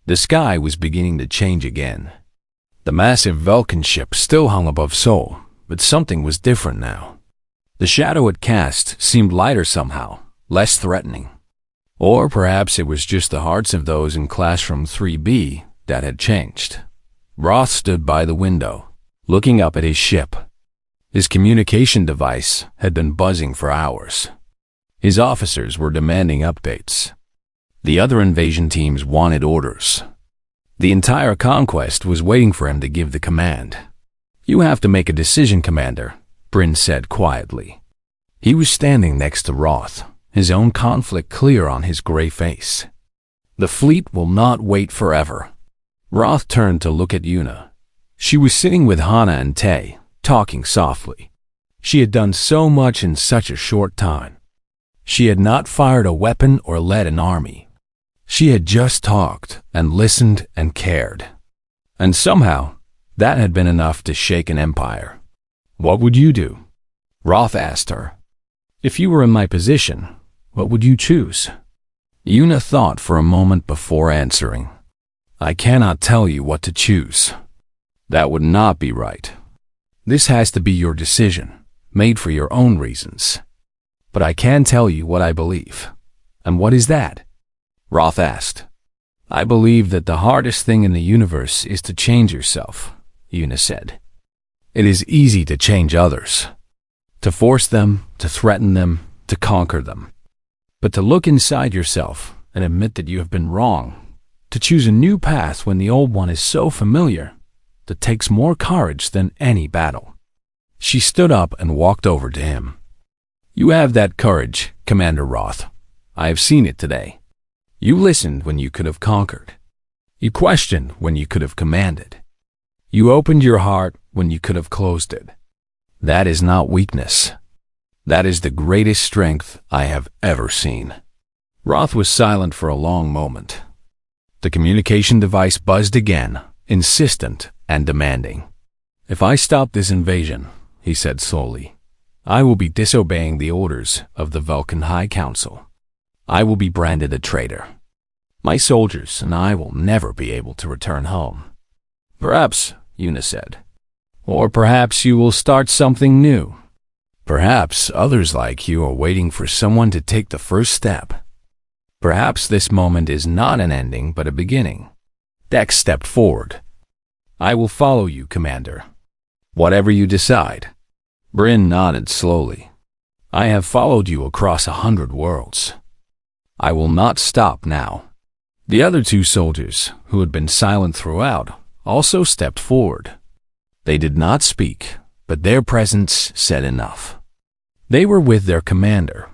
The sky was beginning to change again. The massive Vulcan ship still hung above Seoul, but something was different now. The shadow it cast seemed lighter somehow, less threatening. Or perhaps it was just the hearts of those in Classroom 3B that had changed. Roth stood by the window, looking up at his ship. His communication device had been buzzing for hours. His officers were demanding updates. The other invasion teams wanted orders. The entire conquest was waiting for him to give the command. "You have to make a decision, Commander," Bryn said quietly. He was standing next to Roth, his own conflict clear on his gray face. "The fleet will not wait forever." Roth turned to look at Yuna. She was sitting with Hana and Tay, talking softly. She had done so much in such a short time. She had not fired a weapon or led an army. She had just talked and listened and cared. And somehow, that had been enough to shake an empire. "What would you do?" Roth asked her. "If you were in my position, what would you choose?" Yuna thought for a moment before answering. "I cannot tell you what to choose. That would not be right. This has to be your decision, made for your own reasons. But I can tell you what I believe." "And what is that?" Roth asked. "I believe that the hardest thing in the universe is to change yourself," Yuna said. "It is easy to change others, to force them, to threaten them, to conquer them. But to look inside yourself and admit that you have been wrong, to choose a new path when the old one is so familiar, that takes more courage than any battle." She stood up and walked over to him. "You have that courage, Commander Roth. I have seen it today. You listened when you could have conquered. You questioned when you could have commanded. You opened your heart when you could have closed it. That is not weakness. That is the greatest strength I have ever seen." Roth was silent for a long moment. The communication device buzzed again, insistent and demanding. "If I stop this invasion," he said slowly, "I will be disobeying the orders of the Vulcan High Council. I will be branded a traitor. My soldiers and I will never be able to return home." "Perhaps," Yuna said. "Or perhaps you will start something new. Perhaps others like you are waiting for someone to take the first step. Perhaps this moment is not an ending but a beginning." Dex stepped forward. "I will follow you, Commander. Whatever you decide." Bryn nodded slowly. "I have followed you across 100 worlds. I will not stop now." The other two soldiers, who had been silent throughout, also stepped forward. They did not speak, but their presence said enough. They were with their commander,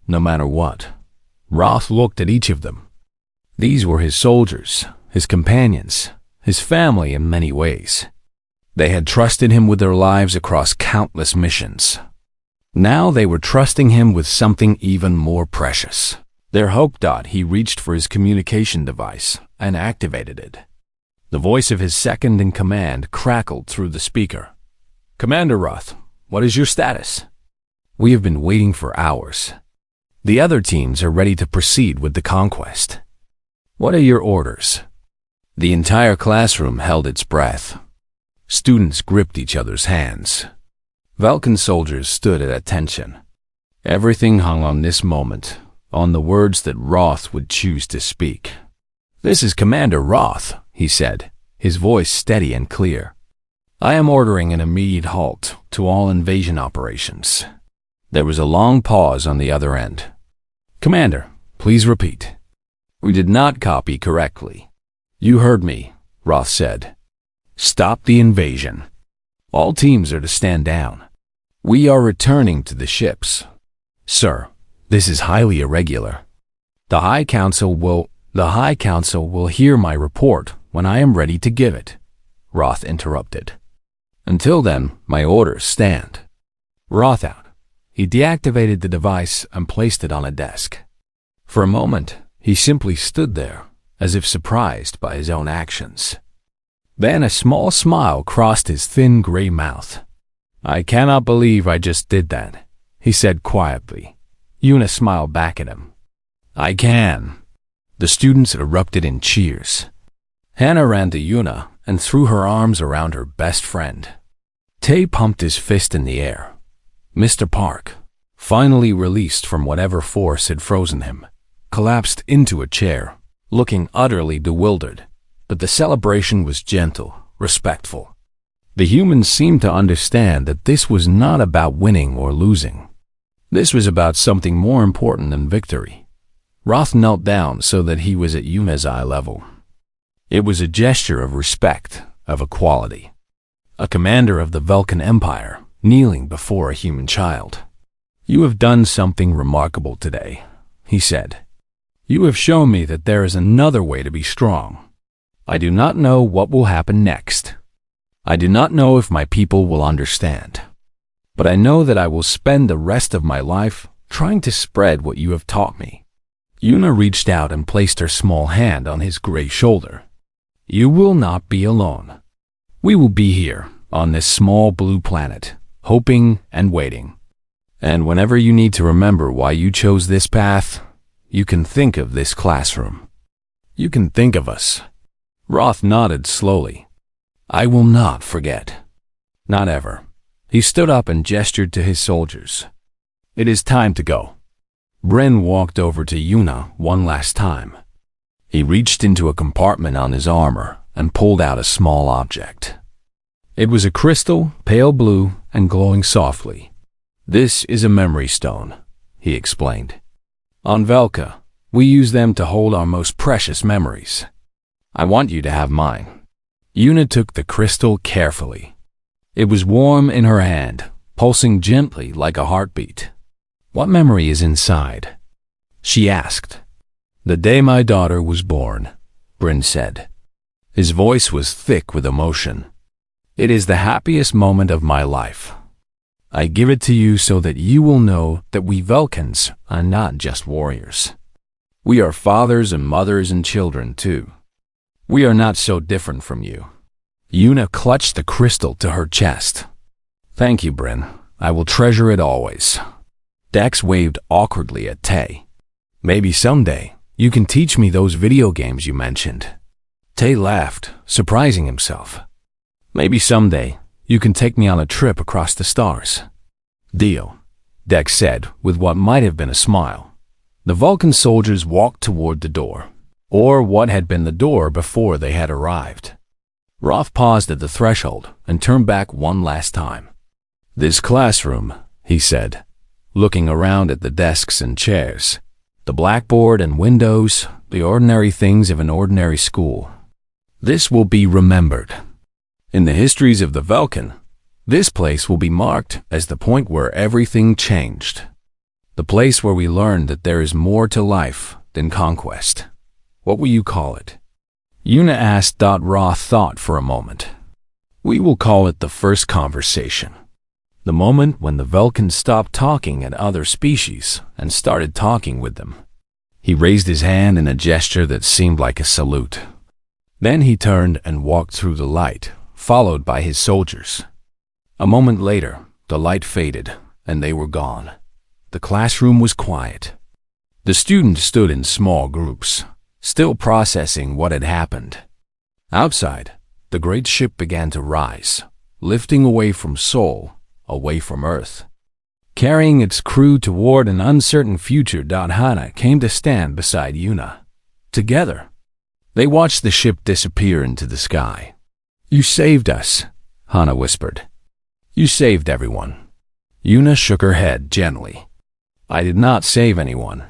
no matter what. Roth looked at each of them. These were his soldiers, his companions, his family in many ways. They had trusted him with their lives across countless missions. Now they were trusting him with something even more precious. Their hope dot, he reached for his communication device and activated it. The voice of his second in command crackled through the speaker. "Commander Roth, what is your status?" "We have been waiting for hours. The other teams are ready to proceed with the conquest." "What are your orders?" The entire classroom held its breath. Students gripped each other's hands. Vulcan soldiers stood at attention. Everything hung on this moment, on the words that Roth would choose to speak. "This is Commander Roth," he said, his voice steady and clear. "I am ordering an immediate halt to all invasion operations." There was a long pause on the other end. "Commander, please repeat." "We did not copy correctly." "You heard me," Roth said. "Stop the invasion. All teams are to stand down. We are returning to the ships." "Sir, this is highly irregular. The High Council will hear my report when I am ready to give it," Roth interrupted. "Until then, my orders stand." Roth out. He deactivated the device and placed it on a desk. For a moment, he simply stood there, as if surprised by his own actions. Then a small smile crossed his thin gray mouth. "I cannot believe I just did that," he said quietly. Yuna smiled back at him. "I can." The students erupted in cheers. Hannah ran to Yuna and threw her arms around her best friend. Tay pumped his fist in the air. Mr. Park, finally released from whatever force had frozen him, collapsed into a chair, looking utterly bewildered. But the celebration was gentle, respectful. The humans seemed to understand that this was not about winning or losing. This was about something more important than victory. Roth knelt down so that he was at Yuna's eye level. It was a gesture of respect, of equality. A commander of the Vulcan Empire, kneeling before a human child. "You have done something remarkable today," he said. "You have shown me that there is another way to be strong. I do not know what will happen next. I do not know if my people will understand. But I know that I will spend the rest of my life trying to spread what you have taught me." Yuna reached out and placed her small hand on his gray shoulder. "You will not be alone. We will be here, on this small blue planet, hoping and waiting. And whenever you need to remember why you chose this path, you can think of this classroom. You can think of us." Roth nodded slowly. "I will not forget. Not ever." He stood up and gestured to his soldiers. "It is time to go." Bryn walked over to Yuna one last time. He reached into a compartment on his armor and pulled out a small object. It was a crystal, pale blue, and glowing softly. "This is a memory stone," he explained. "On Velka, we use them to hold our most precious memories. I want you to have mine." Yuna took the crystal carefully. It was warm in her hand, pulsing gently like a heartbeat. "What memory is inside?" she asked. "The day my daughter was born," Bryn said. His voice was thick with emotion. "It is the happiest moment of my life. I give it to you so that you will know that we Vulcans are not just warriors. We are fathers and mothers and children too. We are not so different from you." Yuna clutched the crystal to her chest. "Thank you, Bryn. I will treasure it always." Dex waved awkwardly at Tay. "Maybe someday you can teach me those video games you mentioned." Tay laughed, surprising himself. "Maybe someday you can take me on a trip across the stars." "Deal," Dex said with what might have been a smile. The Vulcan soldiers walked toward the door, or what had been the door before they had arrived. Roth paused at the threshold and turned back one last time. "This classroom," he said, looking around at the desks and chairs, the blackboard and windows, the ordinary things of an ordinary school. "This will be remembered. In the histories of the Vulcan, this place will be marked as the point where everything changed. The place where we learned that there is more to life than conquest. What will you call it?" Yuna asked. Roth thought for a moment. "We will call it the first conversation. The moment when the Vulcans stopped talking at other species and started talking with them." He raised his hand in a gesture that seemed like a salute. Then he turned and walked through the light, followed by his soldiers. A moment later, the light faded, and they were gone. The classroom was quiet. The students stood in small groups, still processing what had happened. Outside, the great ship began to rise, lifting away from Sol, away from Earth, carrying its crew toward an uncertain future. Hannah came to stand beside Yuna. Together, they watched the ship disappear into the sky. "You saved us," Hannah whispered. "You saved everyone." Yuna shook her head gently. "I did not save anyone.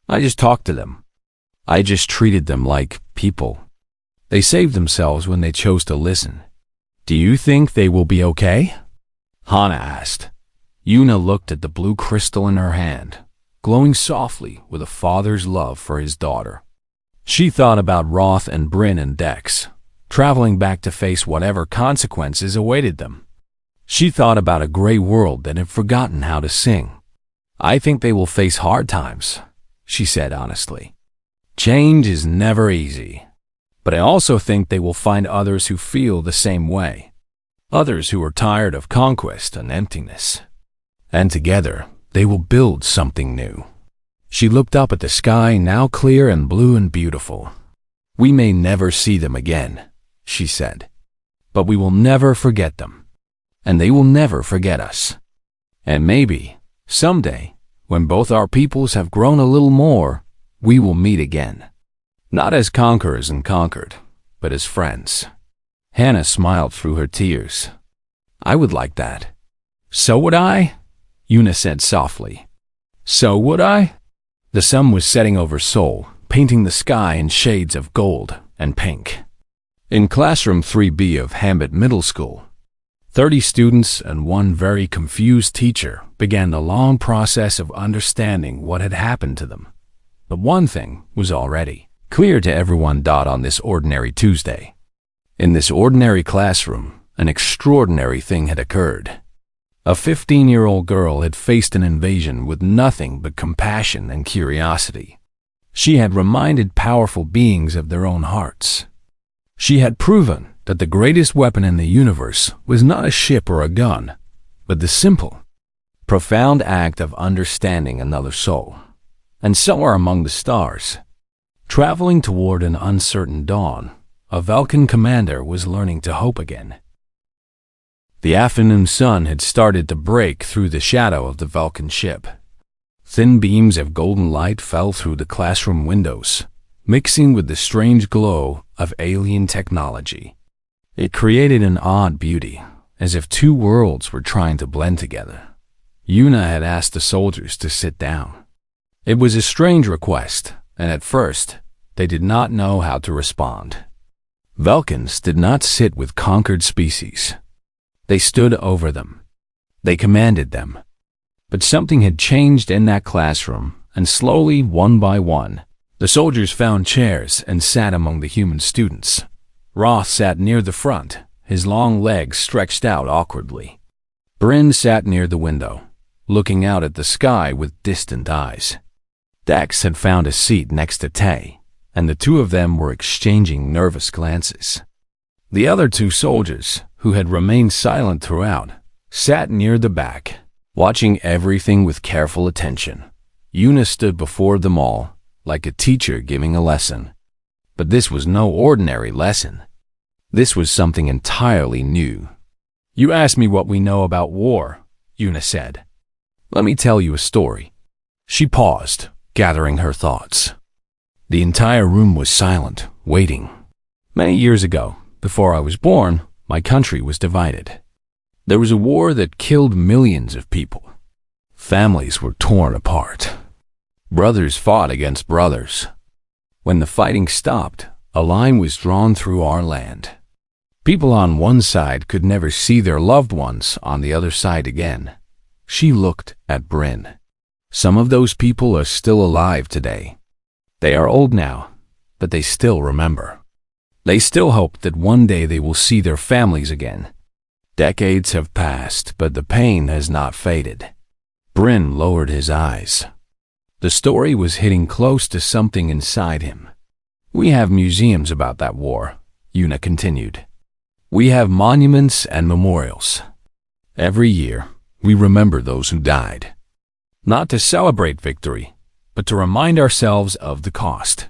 I just talked to them. I just treated them like people. They saved themselves when they chose to listen. Do you think they will be okay?" Hannah asked. Yuna looked at the blue crystal in her hand, glowing softly with a father's love for his daughter. She thought about Roth and Bryn and Dex, traveling back to face whatever consequences awaited them. She thought about a gray world that had forgotten how to sing. "I think they will face hard times," she said honestly. "Change is never easy. But I also think they will find others who feel the same way. Others who are tired of conquest and emptiness. And together, they will build something new." She looked up at the sky, now clear and blue and beautiful. We may never see them again, she said, but we will never forget them, and they will never forget us. And maybe, someday, when both our peoples have grown a little more, we will meet again. Not as conquerors and conquered, but as friends. Hannah smiled through her tears. I would like that. So would I, Una said softly. So would I? The sun was setting over Seoul, painting the sky in shades of gold and pink. In classroom 3B of Hambit Middle School, 30 students and one very confused teacher began the long process of understanding what had happened to them. But one thing was already clear to everyone on this ordinary Tuesday. In this ordinary classroom, an extraordinary thing had occurred. A 15-year-old girl had faced an invasion with nothing but compassion and curiosity. She had reminded powerful beings of their own hearts. She had proven that the greatest weapon in the universe was not a ship or a gun, but the simple, profound act of understanding another soul. And somewhere among the stars, traveling toward an uncertain dawn, a Vulcan commander was learning to hope again. The afternoon sun had started to break through the shadow of the Vulcan ship. Thin beams of golden light fell through the classroom windows, mixing with the strange glow of alien technology. It created an odd beauty, as if two worlds were trying to blend together. Una had asked the soldiers to sit down. It was a strange request, and at first, they did not know how to respond. Vulcans did not sit with conquered species. They stood over them. They commanded them. But something had changed in that classroom, and slowly, one by one, the soldiers found chairs and sat among the human students. Roth sat near the front, his long legs stretched out awkwardly. Bryn sat near the window, looking out at the sky with distant eyes. Dax had found a seat next to Tay, and the two of them were exchanging nervous glances. The other two soldiers, who had remained silent throughout, sat near the back, watching everything with careful attention. Una stood before them all, like a teacher giving a lesson. But this was no ordinary lesson. This was something entirely new. You asked me what we know about war, Una said. Let me tell you a story. She paused, gathering her thoughts. The entire room was silent, waiting. Many years ago, before I was born, my country was divided. There was a war that killed millions of people. Families were torn apart. Brothers fought against brothers. When the fighting stopped, a line was drawn through our land. People on one side could never see their loved ones on the other side again. She looked at Bryn. Some of those people are still alive today. They are old now, but they still remember. They still hope that one day they will see their families again. Decades have passed, but the pain has not faded. Bryn lowered his eyes. The story was hitting close to something inside him. We have museums about that war, Una continued. We have monuments and memorials. Every year, we remember those who died. Not to celebrate victory, but to remind ourselves of the cost.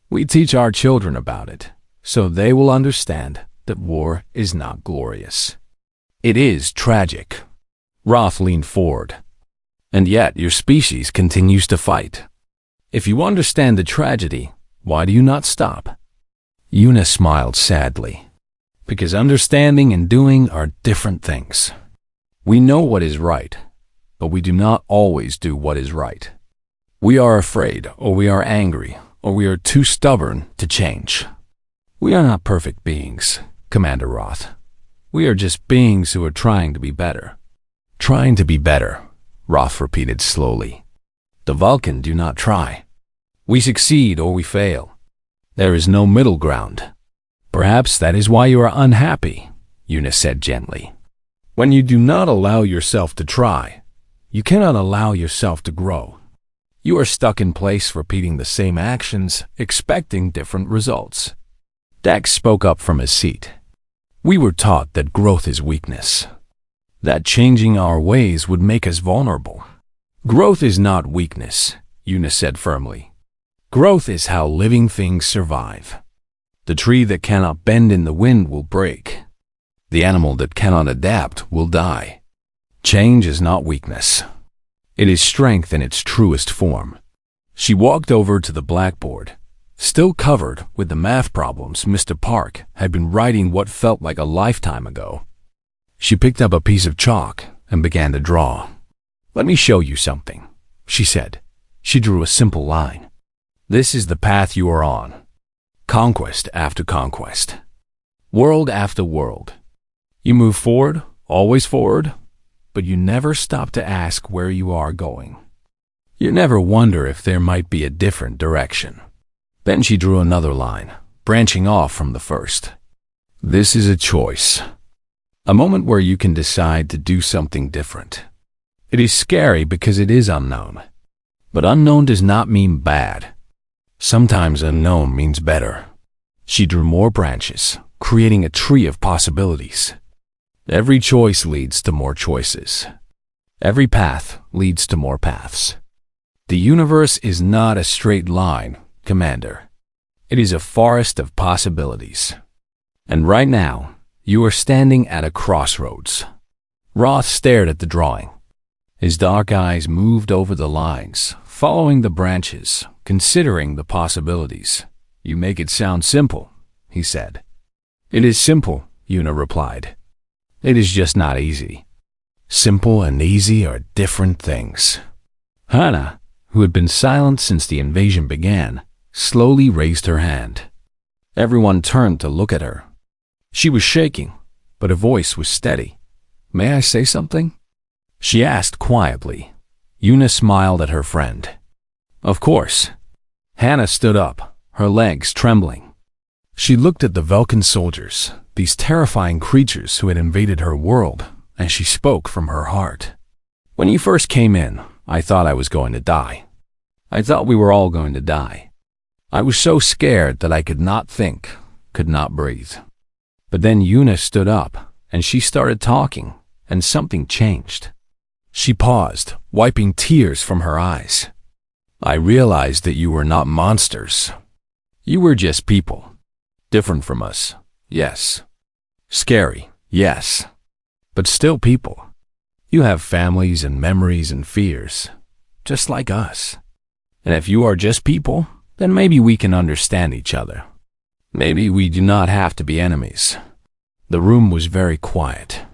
We teach our children about it, so they will understand that war is not glorious. It is tragic. Roth leaned forward. And yet your species continues to fight. If you understand the tragedy, why do you not stop? Una smiled sadly. Because understanding and doing are different things. We know what is right, but we do not always do what is right. We are afraid, or we are angry, or we are too stubborn to change. We are not perfect beings, Commander Roth. We are just beings who are trying to be better. Trying to be better, Roth repeated slowly. The Vulcan do not try. We succeed or we fail. There is no middle ground. Perhaps that is why you are unhappy, Una said gently. When you do not allow yourself to try, you cannot allow yourself to grow. You are stuck in place repeating the same actions, expecting different results. Dax spoke up from his seat. We were taught that growth is weakness. That changing our ways would make us vulnerable. Growth is not weakness, Una said firmly. Growth is how living things survive. The tree that cannot bend in the wind will break. The animal that cannot adapt will die. Change is not weakness. It is strength in its truest form. She walked over to the blackboard, still covered with the math problems Mr. Park had been writing what felt like a lifetime ago. She picked up a piece of chalk and began to draw. "Let me show you something," she said. She drew a simple line. "This is the path you are on. Conquest after conquest. World after world. You move forward, always forward, but you never stop to ask where you are going. You never wonder if there might be a different direction." Then she drew another line, branching off from the first. "This is a choice. A moment where you can decide to do something different. It is scary because it is unknown. But unknown does not mean bad. Sometimes unknown means better." She drew more branches, creating a tree of possibilities. Every choice leads to more choices. Every path leads to more paths. The universe is not a straight line, Commander. It is a forest of possibilities. And right now, you are standing at a crossroads. Roth stared at the drawing. His dark eyes moved over the lines, following the branches, considering the possibilities. "You make it sound simple," he said. "It is simple," Una replied. "It is just not easy." Simple and easy are different things. Hannah, who had been silent since the invasion began, slowly raised her hand. Everyone turned to look at her. She was shaking, but her voice was steady. "May I say something?" she asked quietly. Una smiled at her friend. "Of course." Hannah stood up, her legs trembling. She looked at the Vulcan soldiers, these terrifying creatures who had invaded her world, and she spoke from her heart. "When you first came in, I thought I was going to die. I thought we were all going to die. I was so scared that I could not think, could not breathe. But then Una stood up, and she started talking, and something changed." She paused, wiping tears from her eyes. "I realized that you were not monsters. You were just people. Different from us, yes. Scary, yes. But still people. You have families and memories and fears, just like us. And if you are just people, then maybe we can understand each other. Maybe we do not have to be enemies." The room was very quiet.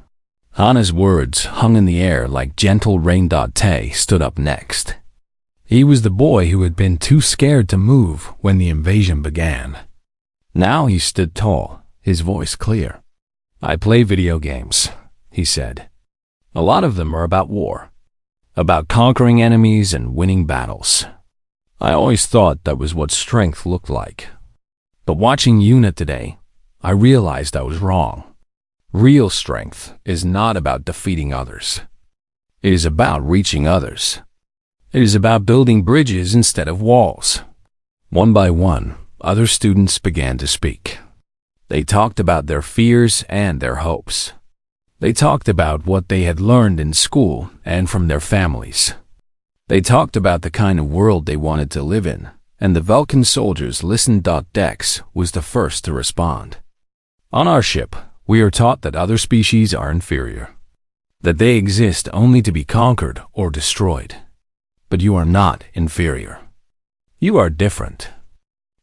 Hannah's words hung in the air like gentle rain. Tay stood up next. He was the boy who had been too scared to move when the invasion began. Now he stood tall, his voice clear. "I play video games," he said. "A lot of them are about war, about conquering enemies and winning battles. I always thought that was what strength looked like. But watching Una today, I realized I was wrong. Real strength is not about defeating others. It is about reaching others. It is about building bridges instead of walls." One by one, other students began to speak. They talked about their fears and their hopes. They talked about what they had learned in school and from their families. They talked about the kind of world they wanted to live in, and the Vulcan soldiers listened. Dex was the first to respond. "On our ship, we are taught that other species are inferior, that they exist only to be conquered or destroyed. But you are not inferior. You are different.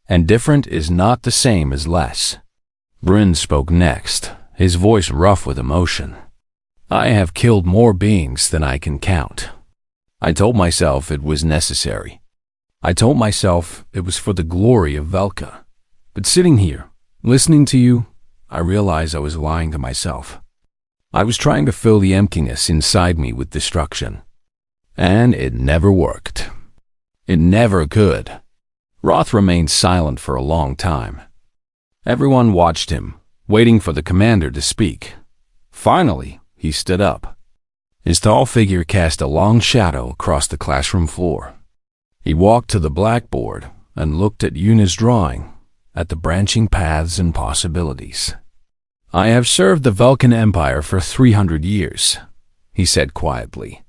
And different is not the same as less." Bryn spoke next, his voice rough with emotion. "I have killed more beings than I can count. I told myself it was necessary. I told myself it was for the glory of Velka. But sitting here, listening to you, I realized I was lying to myself. I was trying to fill the emptiness inside me with destruction. And it never worked. It never could." Roth remained silent for a long time. Everyone watched him, waiting for the commander to speak. Finally, he stood up. His tall figure cast a long shadow across the classroom floor. He walked to the blackboard and looked at Una's drawing, at the branching paths and possibilities. "I have served the Vulcan Empire for 300 years, he said quietly.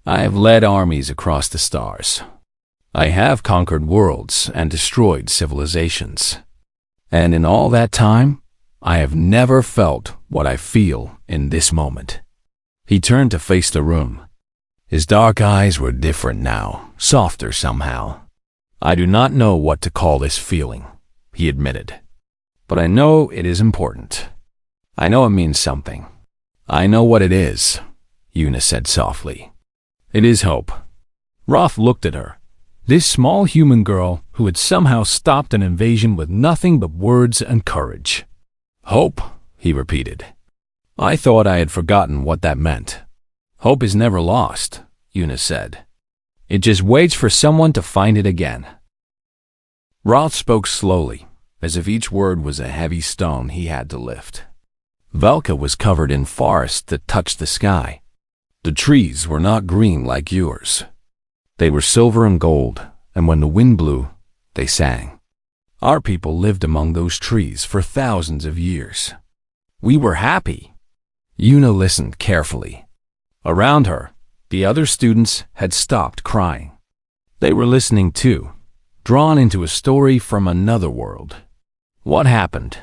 "I have led armies across the stars. I have conquered worlds and destroyed civilizations. And in all that time, I have never felt what I feel in this moment. He turned to face the room. His dark eyes were different now, softer somehow. I do not know what to call this feeling, he admitted. But I know it is important. I know it means something. I know what it is, Una said softly. It is hope. Roth looked at her. This small human girl who had somehow stopped an invasion with nothing but words and courage. Hope, he repeated. I thought I had forgotten what that meant. Hope is never lost, Una said. It just waits for someone to find it again. Roth spoke slowly, as if each word was a heavy stone he had to lift. Velka was covered in forest that touched the sky. The trees were not green like yours. They were silver and gold, and when the wind blew, they sang. Our people lived among those trees for thousands of years. We were happy. Una listened carefully. Around her, the other students had stopped crying. They were listening too, drawn into a story from another world. What happened?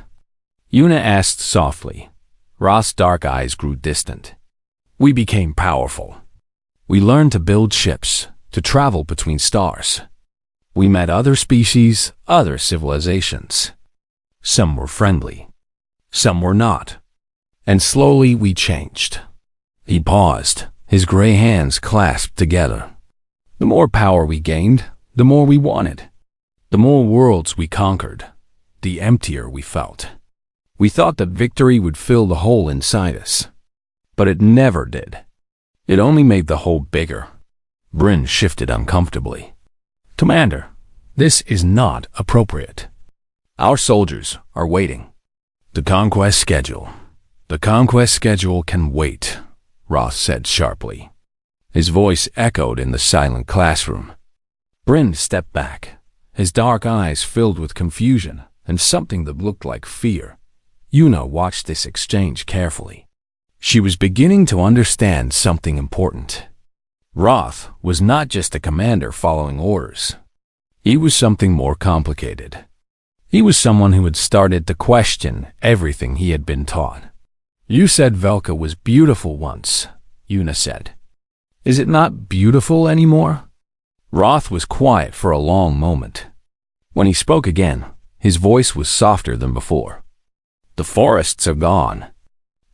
Una asked softly. Roth's dark eyes grew distant. We became powerful. We learned to build ships, to travel between stars. We met other species, other civilizations. Some were friendly. Some were not. And slowly we changed. He paused, his gray hands clasped together. The more power we gained, the more we wanted. The more worlds we conquered, the emptier we felt. We thought that victory would fill the hole inside us. But it never did. It only made the hole bigger. Bryn shifted uncomfortably. Commander, this is not appropriate. Our soldiers are waiting. The conquest schedule. The conquest schedule can wait, Roth said sharply. His voice echoed in the silent classroom. Bryn stepped back, his dark eyes filled with confusion and something that looked like fear. Una watched this exchange carefully. She was beginning to understand something important. Roth was not just a commander following orders. He was something more complicated. He was someone who had started to question everything he had been taught. You said Velka was beautiful once, Una said. Is it not beautiful anymore? Roth was quiet for a long moment. When he spoke again, his voice was softer than before. The forests are gone.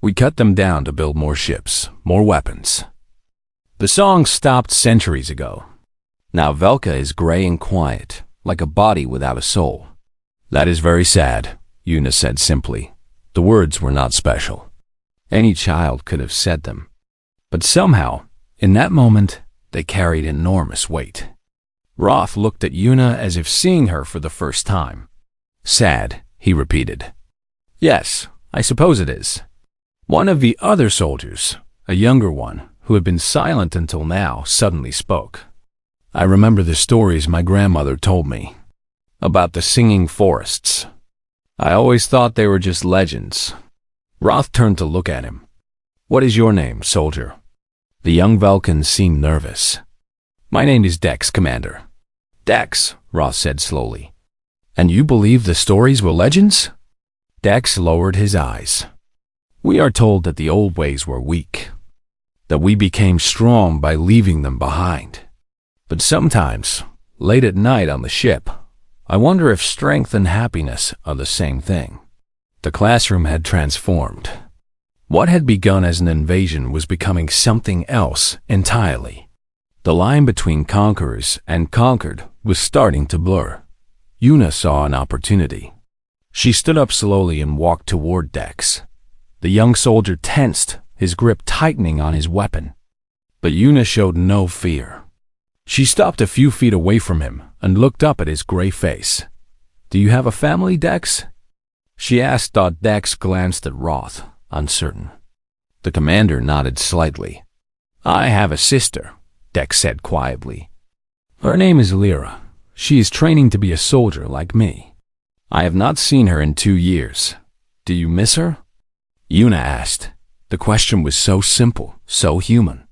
We cut them down to build more ships, more weapons. The song stopped centuries ago. Now Velka is gray and quiet, like a body without a soul. That is very sad, Una said simply. The words were not special. Any child could have said them. But somehow, in that moment, they carried enormous weight. Roth looked at Una as if seeing her for the first time. Sad, he repeated. Yes, I suppose it is. One of the other soldiers, a younger one, who had been silent until now, suddenly spoke. I remember the stories my grandmother told me about the singing forests. I always thought they were just legends. Roth turned to look at him. What is your name, soldier? The young Vulcan seemed nervous. My name is Dex, Commander. Dex, Roth said slowly. And you believe the stories were legends? Dex lowered his eyes. We are told that the old ways were weak, that we became strong by leaving them behind. But sometimes, late at night on the ship, I wonder if strength and happiness are the same thing. The classroom had transformed. What had begun as an invasion was becoming something else entirely. The line between conquerors and conquered was starting to blur. Una saw an opportunity. She stood up slowly and walked toward Dex. The young soldier tensed, his grip tightening on his weapon. But Una showed no fear. She stopped a few feet away from him and looked up at his gray face. Do you have a family, Dex? She asked. Dex glanced at Roth, uncertain. The commander nodded slightly. I have a sister, Dex said quietly. Her name is Lyra. She is training to be a soldier like me. I have not seen her in 2 years. Do you miss her? Una asked. The question was so simple, so human.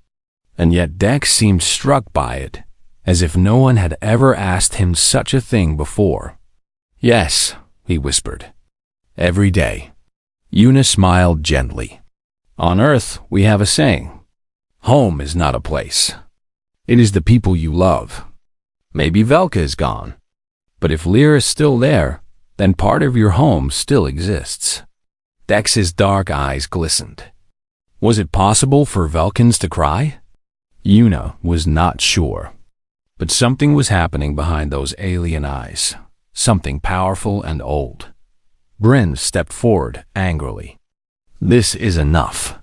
And yet Dex seemed struck by it, as if no one had ever asked him such a thing before. Yes, he whispered. Every day. Una smiled gently. On Earth, we have a saying. Home is not a place. It is the people you love. Maybe Velka is gone. But if Lyra is still there, then part of your home still exists. Dex's dark eyes glistened. Was it possible for Velkans to cry? Una was not sure. But something was happening behind those alien eyes. Something powerful and old. Bryn stepped forward angrily. This is enough.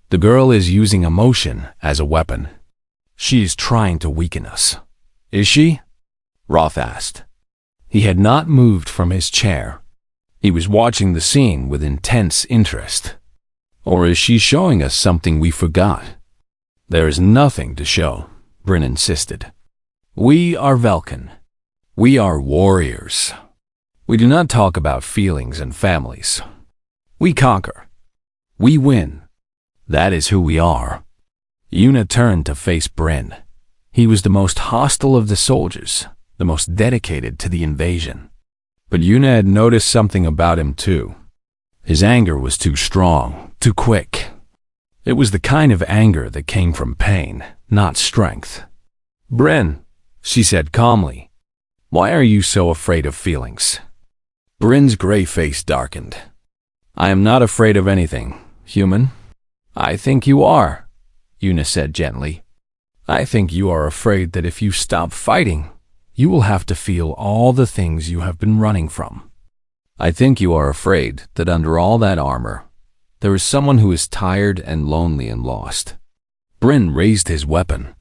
The girl is using emotion as a weapon. She is trying to weaken us. Is she? Roth asked. He had not moved from his chair. He was watching the scene with intense interest. Or is she showing us something we forgot? There is nothing to show, Bryn insisted. We are Velkan. We are warriors. We do not talk about feelings and families. We conquer. We win. That is who we are. Una turned to face Bryn. He was the most hostile of the soldiers, the most dedicated to the invasion. But Una had noticed something about him too. His anger was too strong, too quick. It was the kind of anger that came from pain, not strength. Bryn, she said calmly, why are you so afraid of feelings? Bryn's gray face darkened. I am not afraid of anything, human. I think you are, Una said gently. I think you are afraid that if you stop fighting, you will have to feel all the things you have been running from. I think you are afraid that under all that armor, there is someone who is tired and lonely and lost. Bryn raised his weapon.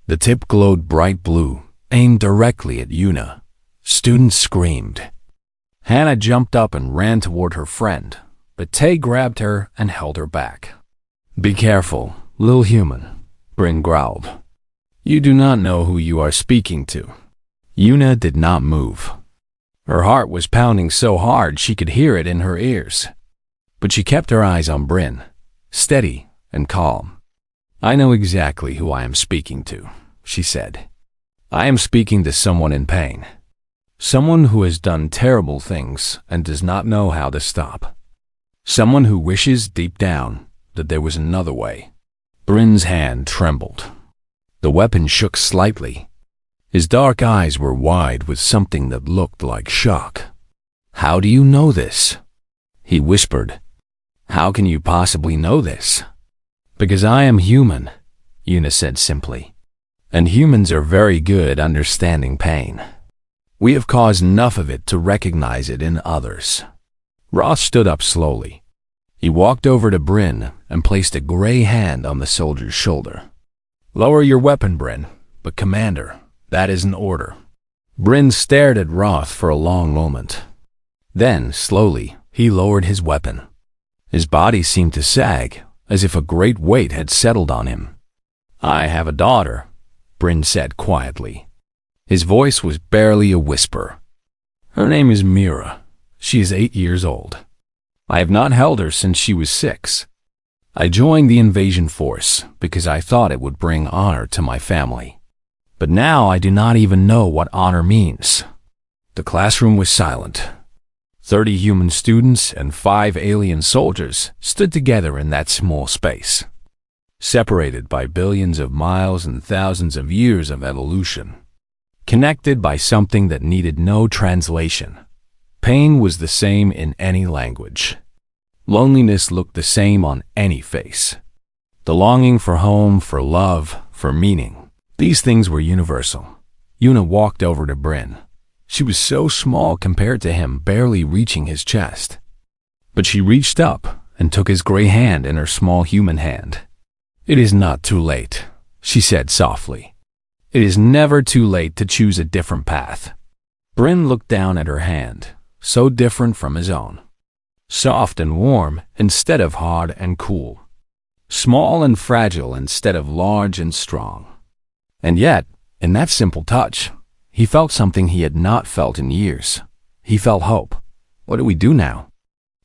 The tip glowed bright blue, aimed directly at Una. Students screamed. Hannah jumped up and ran toward her friend, but Tay grabbed her and held her back. Be careful, little human, Bryn growled. You do not know who you are speaking to. Una did not move. Her heart was pounding so hard she could hear it in her ears. But she kept her eyes on Bryn, steady and calm. I know exactly who I am speaking to, she said. I am speaking to someone in pain. Someone who has done terrible things and does not know how to stop. Someone who wishes deep down that there was another way. Bryn's hand trembled. The weapon shook slightly. His dark eyes were wide with something that looked like shock. How do you know this? He whispered. How can you possibly know this? Because I am human, Una said simply. And humans are very good at understanding pain. We have caused enough of it to recognize it in others. Roth stood up slowly. He walked over to Bryn and placed a gray hand on the soldier's shoulder. Lower your weapon, Bryn, but Commander, that is an order. Bryn stared at Roth for a long moment. Then, slowly, he lowered his weapon. His body seemed to sag, as if a great weight had settled on him. I have a daughter, Bryn said quietly. His voice was barely a whisper. Her name is Mira. She is 8 years old. I have not held her since she was 6. I joined the invasion force because I thought it would bring honor to my family. But now I do not even know what honor means. The classroom was silent. 30 human students and 5 alien soldiers stood together in that small space, separated by billions of miles and thousands of years of evolution, connected by something that needed no translation. Pain was the same in any language. Loneliness looked the same on any face. The longing for home, for love, for meaning. These things were universal. Una walked over to Bryn. She was so small compared to him, barely reaching his chest. But she reached up and took his gray hand in her small human hand. It is not too late, she said softly. It is never too late to choose a different path. Bryn looked down at her hand, so different from his own. Soft and warm instead of hard and cool. Small and fragile instead of large and strong. And yet, in that simple touch, he felt something he had not felt in years. He felt hope. What do we do now?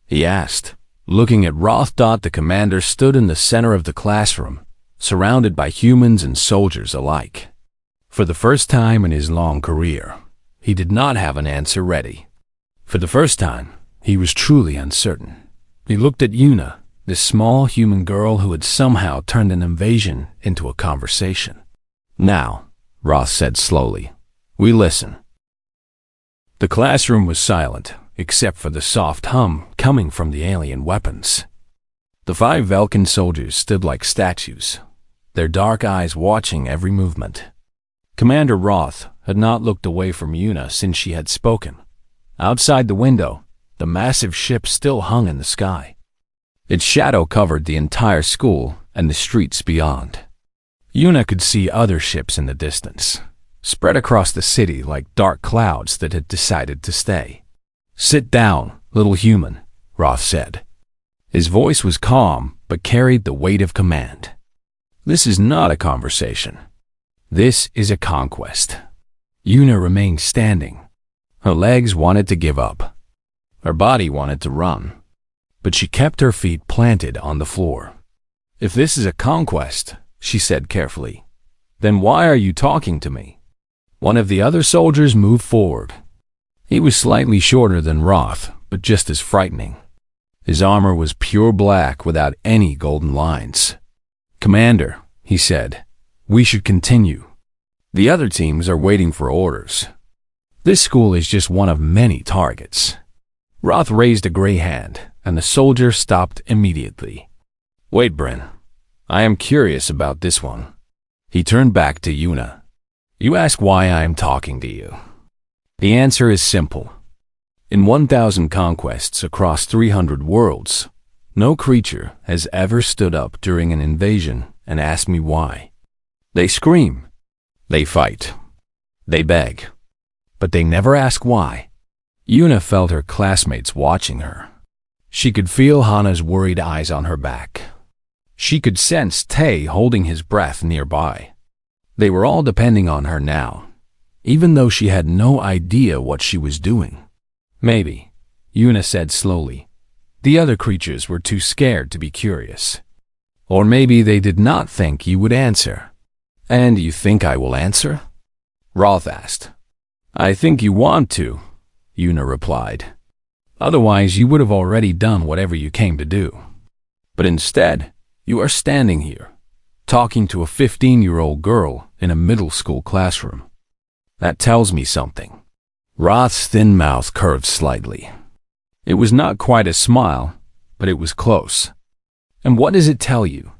He asked, looking at Roth. The commander stood in the center of the classroom, surrounded by humans and soldiers alike. For the first time in his long career, he did not have an answer ready. For the first time, He was truly uncertain. He looked at Yuna, this small human girl who had somehow turned an invasion into a conversation. "Now," Roth said slowly, "we listen." The classroom was silent, except for the soft hum coming from the alien weapons. The 5 Vulcan soldiers stood like statues, their dark eyes watching every movement. Commander Roth had not looked away from Yuna since she had spoken. Outside the window, the massive ship still hung in the sky. Its shadow covered the entire school and the streets beyond. Yuna could see other ships in the distance, spread across the city like dark clouds that had decided to stay. "Sit down, little human," Roth said. His voice was calm but carried the weight of command. "This is not a conversation. This is a conquest." Yuna remained standing. Her legs wanted to give up. Her body wanted to run. But she kept her feet planted on the floor. "If this is a conquest," she said carefully, "then why are you talking to me?" One of the other soldiers moved forward. He was slightly shorter than Roth, but just as frightening. His armor was pure black without any golden lines. "Commander," he said, "we should continue. The other teams are waiting for orders. This school is just one of many targets." Roth raised a gray hand, and the soldier stopped immediately. "Wait, Bryn. I am curious about this one." He turned back to Yuna. "You ask why I am talking to you. The answer is simple. In 1,000 conquests across 300 worlds, no creature has ever stood up during an invasion and asked me why. They scream. They fight. They beg. But they never ask why." Yuna felt her classmates watching her. She could feel Hana's worried eyes on her back. She could sense Tay holding his breath nearby. They were all depending on her now, even though she had no idea what she was doing. "Maybe," Yuna said slowly, "the other creatures were too scared to be curious. Or maybe they did not think you would answer." "And you think I will answer?" Roth asked. "I think you want to," Yuna replied. "Otherwise you would have already done whatever you came to do. But instead, you are standing here, talking to a 15-year-old girl in a middle school classroom. That tells me something." Roth's thin mouth curved slightly. It was not quite a smile, but it was close. "And what does it tell you?"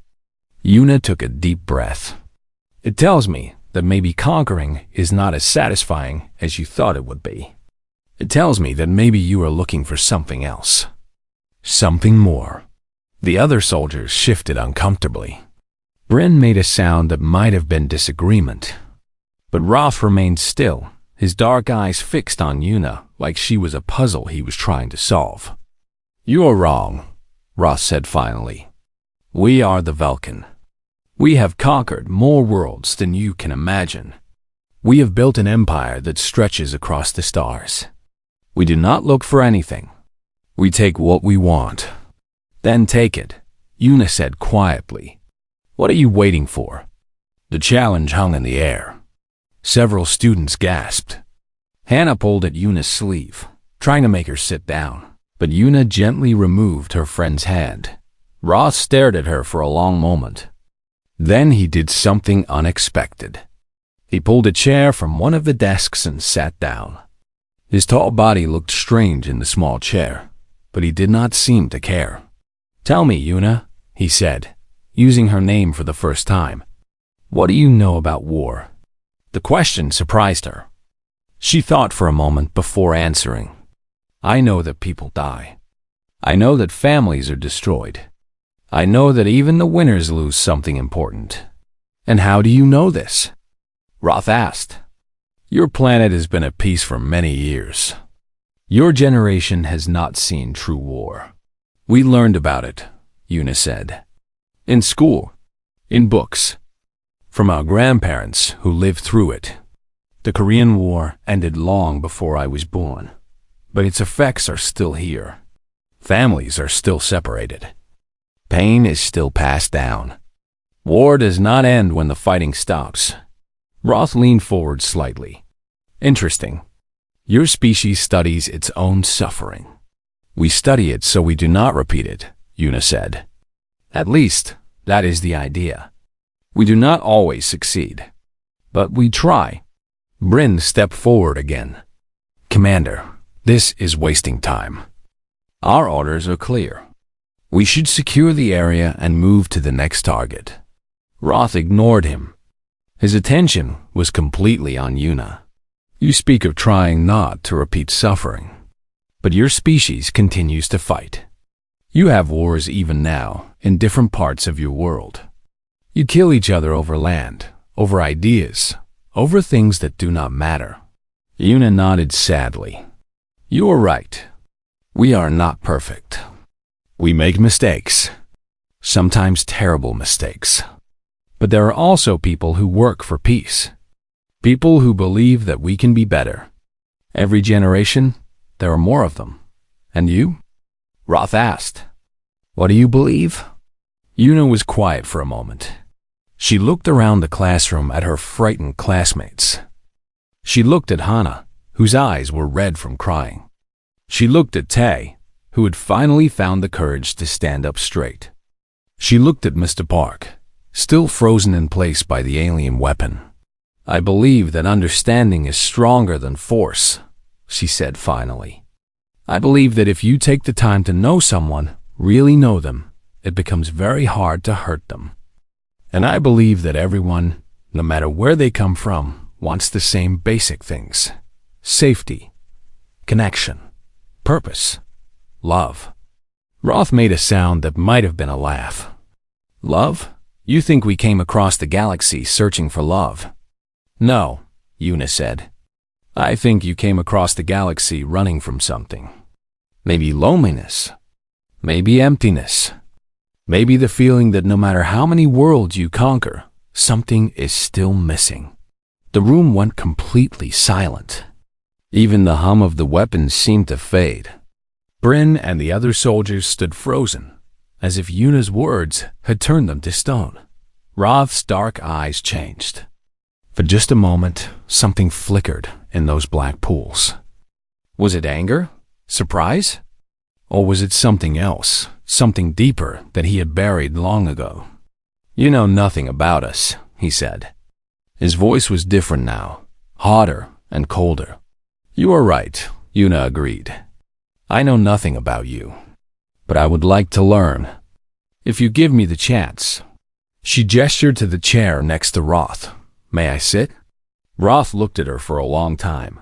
Yuna took a deep breath. "It tells me that maybe conquering is not as satisfying as you thought it would be. It tells me that maybe you are looking for something else. Something more." The other soldiers shifted uncomfortably. Bryn made a sound that might have been disagreement. But Roth remained still, his dark eyes fixed on Yuna like she was a puzzle he was trying to solve. "You are wrong," Roth said finally. "We are the Vulcan. We have conquered more worlds than you can imagine. We have built an empire that stretches across the stars. We do not look for anything. We take what we want. Then take it," Yuna said quietly. "What are you waiting for?" The challenge hung in the air. Several students gasped. Hana pulled at Yuna's sleeve, trying to make her sit down, but Yuna gently removed her friend's hand. Roth stared at her for a long moment. Then he did something unexpected. He pulled a chair from one of the desks and sat down. His tall body looked strange in the small chair, but he did not seem to care. "Tell me, Yuna," he said, using her name for the first time. "What do you know about war?" The question surprised her. She thought for a moment before answering. "I know that people die. I know that families are destroyed. I know that even the winners lose something important." "And how do you know this?" Roth asked. "Your planet has been at peace for many years. Your generation has not seen true war. We learned about it," Yuna said. "In school, in books, from our grandparents who lived through it. The Korean War ended long before I was born, but its effects are still here. Families are still separated. Pain is still passed down. War does not end when the fighting stops." Roth leaned forward slightly. "Interesting. Your species studies its own suffering. We study it so we do not repeat it, Yuna said. At least, that is the idea. We do not always succeed, but we try. Bryn stepped forward again. Commander, this is wasting time. Our orders are clear. We should secure the area and move to the next target. Roth ignored him. His attention was completely on Yuna. You speak of trying not to repeat suffering, but your species continues to fight. You have wars even now in different parts of your world. You kill each other over land, over ideas, over things that do not matter. Yuna nodded sadly. You are right. We are not perfect. We make mistakes, sometimes terrible mistakes. But there are also people who work for peace, people who believe that we can be better. Every generation, there are more of them. And you? Roth asked. What do you believe? Yuna was quiet for a moment. She looked around the classroom at her frightened classmates. She looked at Hana, whose eyes were red from crying. She looked at Tay, who had finally found the courage to stand up straight. She looked at Mr. Park, still frozen in place by the alien weapon. I believe that understanding is stronger than force, she said finally. I believe that if you take the time to know someone, really know them, it becomes very hard to hurt them. And I believe that everyone, no matter where they come from, wants the same basic things. Safety, connection, purpose, love. Roth made a sound that might have been a laugh. Love? You think we came across the galaxy searching for love? No, Yuna said. I think you came across the galaxy running from something. Maybe loneliness. Maybe emptiness. Maybe the feeling that no matter how many worlds you conquer, something is still missing. The room went completely silent. Even the hum of the weapons seemed to fade. Bryn and the other soldiers stood frozen, as if Yuna's words had turned them to stone. Roth's dark eyes changed. For just a moment, something flickered in those black pools. Was it anger? Surprise? Or was it something else, something deeper that he had buried long ago? You know nothing about us, he said. His voice was different now, hotter and colder. You are right, Yuna agreed. I know nothing about you, but I would like to learn. If you give me the chance. She gestured to the chair next to Roth. May I sit? Roth looked at her for a long time.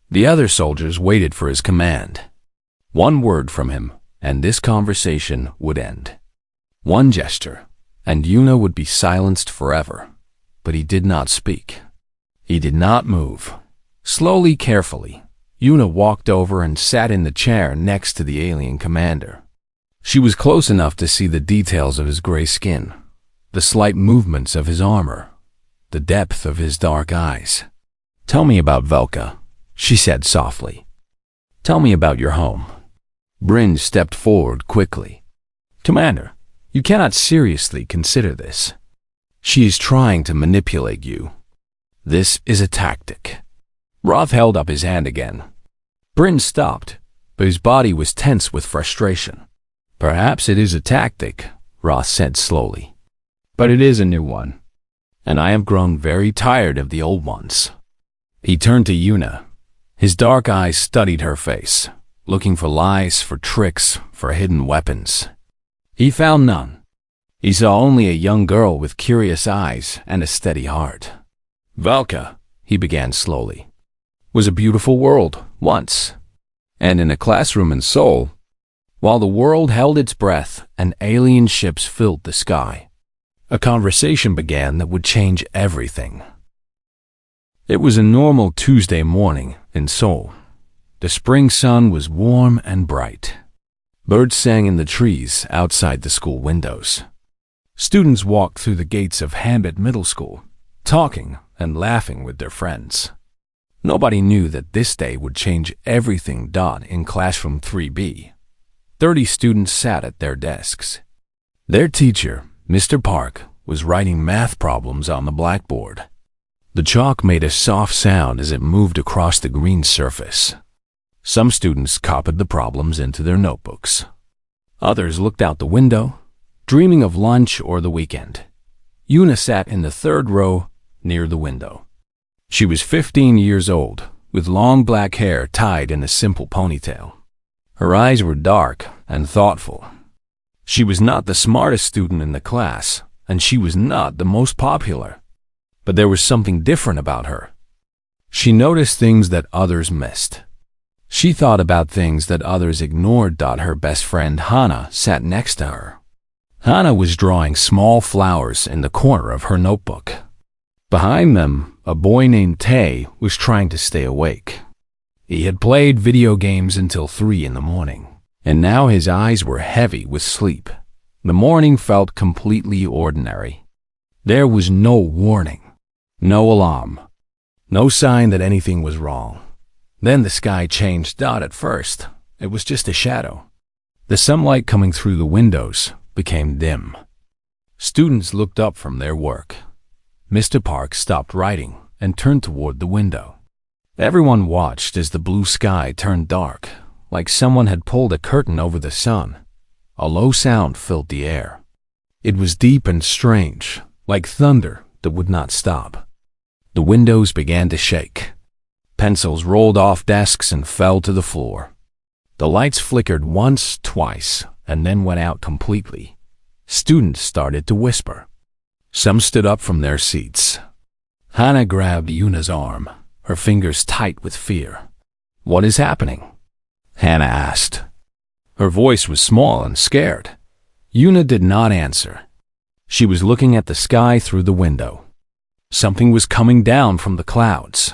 The other soldiers waited for his command. One word from him, and this conversation would end. One gesture, and Yuna would be silenced forever. But he did not speak. He did not move. Slowly, carefully, Yuna walked over and sat in the chair next to the alien commander. She was close enough to see the details of his gray skin, the slight movements of his armor, the depth of his dark eyes. Tell me about Velka, she said softly. Tell me about your home. Bryn stepped forward quickly. Commander, you cannot seriously consider this. She is trying to manipulate you. This is a tactic. Roth held up his hand again. Bryn stopped, but his body was tense with frustration. Perhaps it is a tactic, Roth said slowly. But it is a new one, and I have grown very tired of the old ones. He turned to Yuna. His dark eyes studied her face, looking for lies, for tricks, for hidden weapons. He found none. He saw only a young girl with curious eyes and a steady heart. Velka, he began slowly, was a beautiful world once, and in a classroom in Seoul, while the world held its breath and alien ships filled the sky, a conversation began that would change everything. It was a normal Tuesday morning in Seoul. The spring sun was warm and bright. Birds sang in the trees outside the school windows. Students walked through the gates of Hambit Middle School, talking and laughing with their friends. Nobody knew that this day would change everything. In classroom 3B, 30 students sat at their desks. Their teacher, Mr. Park, was writing math problems on the blackboard. The chalk made a soft sound as it moved across the green surface. Some students copied the problems into their notebooks. Others looked out the window, dreaming of lunch or the weekend. Yuna sat in the third row near the window. She was 15 years old, with long black hair tied in a simple ponytail. Her eyes were dark and thoughtful. She was not the smartest student in the class, and she was not the most popular. But there was something different about her. She noticed things that others missed. She thought about things that others ignored. Her best friend Hana sat next to her. Hana was drawing small flowers in the corner of her notebook. Behind them, a boy named Tae was trying to stay awake. He had played video games until 3 in the morning, and now his eyes were heavy with sleep. The morning felt completely ordinary. There was no warning, no alarm, no sign that anything was wrong. Then the sky changed. At first, it was just a shadow. The sunlight coming through the windows became dim. Students looked up from their work. Mr. Park stopped writing and turned toward the window. Everyone watched as the blue sky turned dark, like someone had pulled a curtain over the sun. A low sound filled the air. It was deep and strange, like thunder that would not stop. The windows began to shake. Pencils rolled off desks and fell to the floor. The lights flickered once, twice, and then went out completely. Students started to whisper. Some stood up from their seats. Hana grabbed Yuna's arm, her fingers tight with fear. "What is happening?" Hana asked. Her voice was small and scared. Yuna did not answer. She was looking at the sky through the window. Something was coming down from the clouds.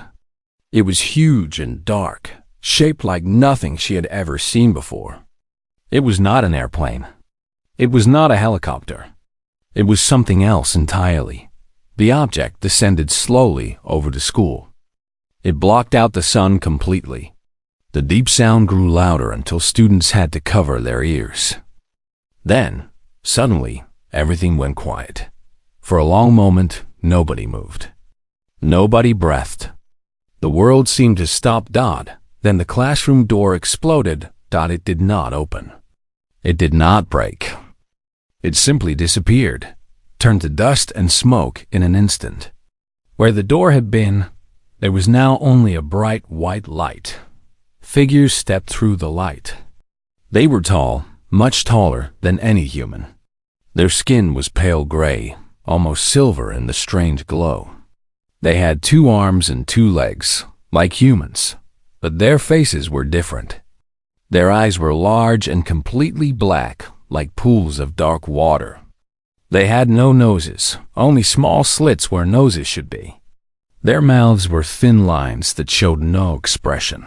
It was huge and dark, shaped like nothing she had ever seen before. It was not an airplane. It was not a helicopter. It was something else entirely. The object descended slowly over the school. It blocked out the sun completely. The deep sound grew louder until students had to cover their ears. Then, suddenly, everything went quiet. For a long moment, nobody moved. Nobody breathed. The world seemed to stop. Then the classroom door exploded. It did not open. It did not break. It simply disappeared, turned to dust and smoke in an instant. Where the door had been, there was now only a bright white light. Figures stepped through the light. They were tall, much taller than any human. Their skin was pale gray, almost silver in the strange glow. They had 2 arms and 2 legs, like humans, but their faces were different. Their eyes were large and completely black, like pools of dark water. They had no noses, only small slits where noses should be. Their mouths were thin lines that showed no expression.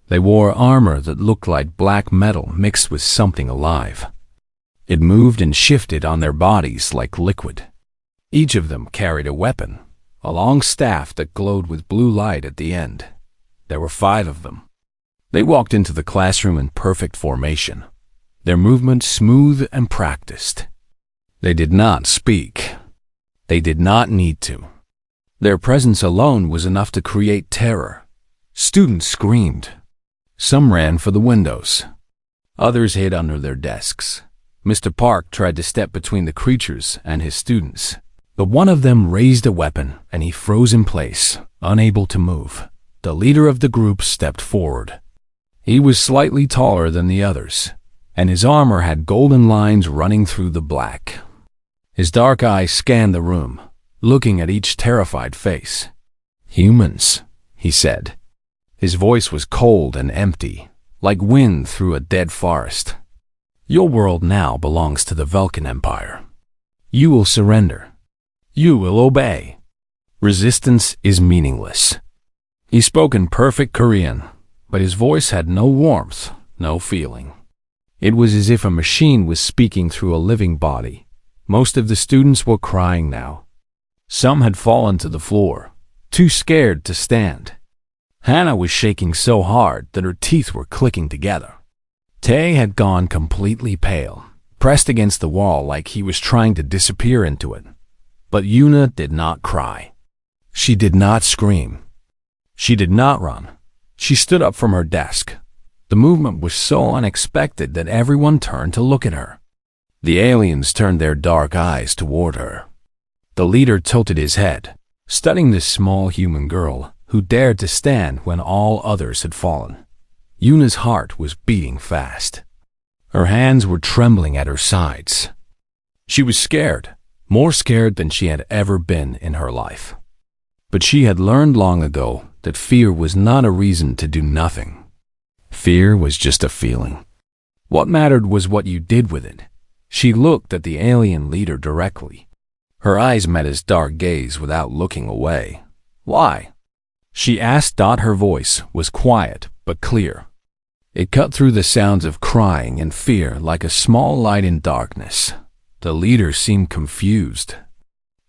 They wore armor that looked like black metal mixed with something alive. It moved and shifted on their bodies like liquid. Each of them carried a weapon, a long staff that glowed with blue light at the end. There were 5 of them. They walked into the classroom in perfect formation, their movements smooth and practiced. They did not speak. They did not need to. Their presence alone was enough to create terror. Students screamed. Some ran for the windows. Others hid under their desks. Mr. Park tried to step between the creatures and his students, but one of them raised a weapon and he froze in place, unable to move. The leader of the group stepped forward. He was slightly taller than the others, and his armor had golden lines running through the black. His dark eyes scanned the room, looking at each terrified face. "Humans," he said. His voice was cold and empty, like wind through a dead forest. "Your world now belongs to the Vulcan Empire. You will surrender. You will obey. Resistance is meaningless." He spoke in perfect Korean, but his voice had no warmth, no feeling. It was as if a machine was speaking through a living body. Most of the students were crying now. Some had fallen to the floor, too scared to stand. Hana was shaking so hard that her teeth were clicking together. Tae had gone completely pale, pressed against the wall like he was trying to disappear into it. But Yuna did not cry. She did not scream. She did not run. She stood up from her desk, The movement was so unexpected that everyone turned to look at her. The aliens turned their dark eyes toward her. The leader tilted his head, studying this small human girl who dared to stand when all others had fallen. Yuna's heart was beating fast. Her hands were trembling at her sides. She was scared, more scared than she had ever been in her life. But she had learned long ago that fear was not a reason to do nothing. Fear was just a feeling. What mattered was what you did with it. She looked at the alien leader directly. Her eyes met his dark gaze without looking away. Why? She asked. Her voice was quiet but clear. It cut through the sounds of crying and fear like a small light in darkness. The leader seemed confused.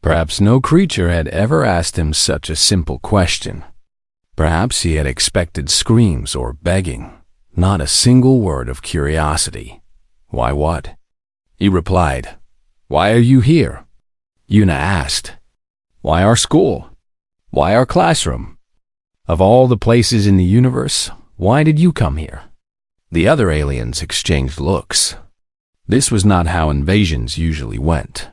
Perhaps no creature had ever asked him such a simple question. Perhaps he had expected screams or begging, not a single word of curiosity. Why what? He replied, "Why are you here?" Yuna asked, "Why our school? Why our classroom? Of all the places in the universe, why did you come here?" The other aliens exchanged looks. This was not how invasions usually went.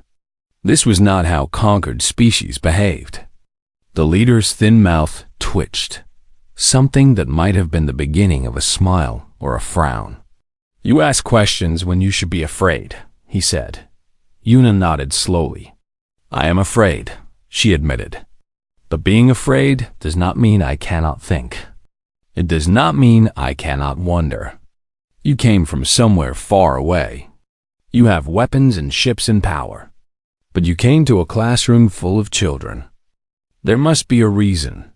This was not how conquered species behaved. The leader's thin mouth twitched, something that might have been the beginning of a smile or a frown. "You ask questions when you should be afraid," he said. Yuna nodded slowly. "I am afraid," she admitted. "But being afraid does not mean I cannot think. It does not mean I cannot wonder. You came from somewhere far away. You have weapons and ships and power. But you came to a classroom full of children. There must be a reason."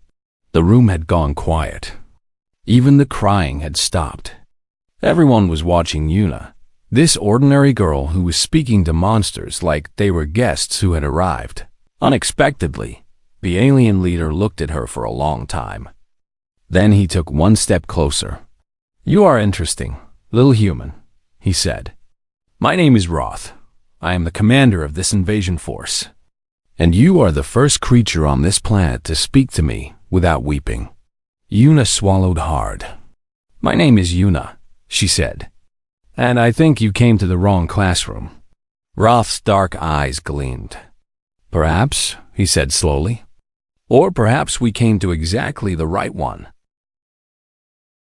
The room had gone quiet. Even the crying had stopped. Everyone was watching Yuna, this ordinary girl who was speaking to monsters like they were guests who had arrived. Unexpectedly, the alien leader looked at her for a long time. Then he took one step closer. "You are interesting, little human," he said. "My name is Roth. I am the commander of this invasion force. And you are the first creature on this planet to speak to me without weeping." Yuna swallowed hard. "My name is Yuna," she said. "And I think you came to the wrong classroom." Roth's dark eyes gleamed. "Perhaps," he said slowly. "Or perhaps we came to exactly the right one."